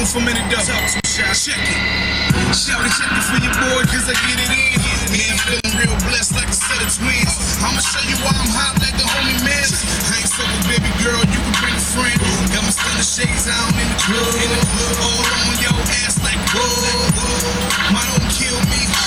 on for a minute though. Check it. Shout it, check it for your boy, cause I get it in. Man, I'm feeling real blessed like a set of twins. I'ma show you why I'm hot like the homie man. I ain't sucker, baby girl, you can bring a friend. Got my stunner shades out in the club. All on your ass like whoa. My don't kill me.